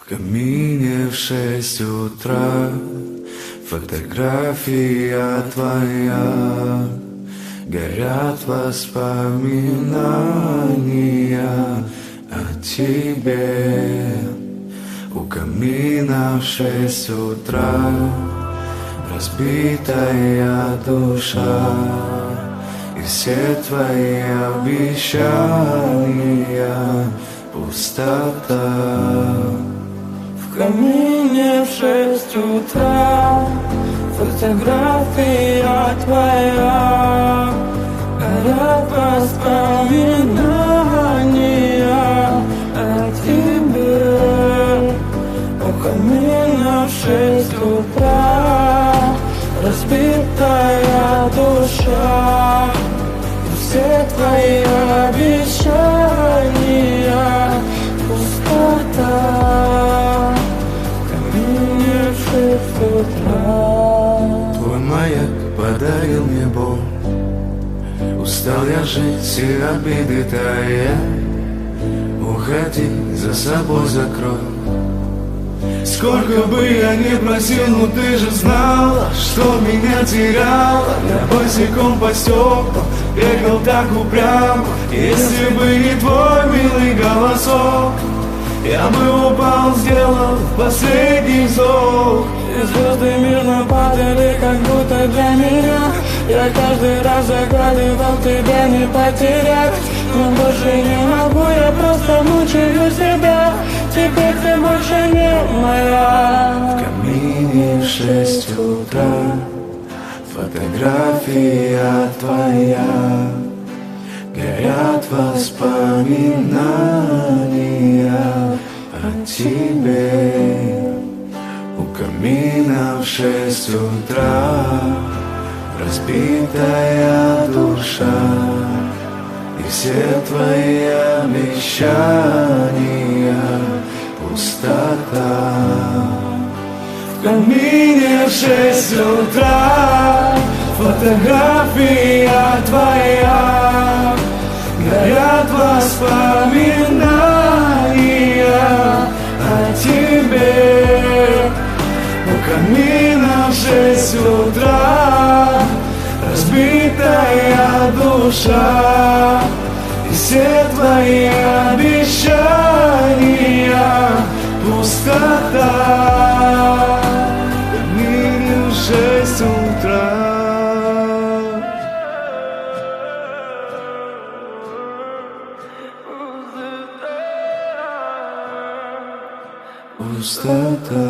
В камине в 6 утра фотография твоя, горят воспоминания о тебе. У камина в 6 утра разбитая душа, и все твои обещания пустота. В камине в 6 утра фотография твоя, горят воспоминания о тебе. У камина в 6 утра разбитая душа, и все твои обещания пустота. Твой маяк подарил мне боль, устал я жить и обиды тая. Уходи, за собой закрой. Сколько бы я ни просил, но ты же знала, что меня теряла. Я босиком по стеклам бегал так упрямо. Если бы не твой милый голосок, я бы упал, сделал последний вздох. И звезды мирно падали, как будто для меня. Я каждый раз загадывал тебя не потерять, но больше не могу, я просто мучаю себя. Теперь ты больше не моя. В камине в 6 утра фотография твоя, горят воспоминания о тебе. У камина в 6 утра разбитая душа, и все твои обещания пустота. В камине в 6 утра фотография твоя, горят воспоминания о тебе. У камина в 6 утра разбитая душа, и все твои обещания пустота. В камине в 6 утра. Пустота.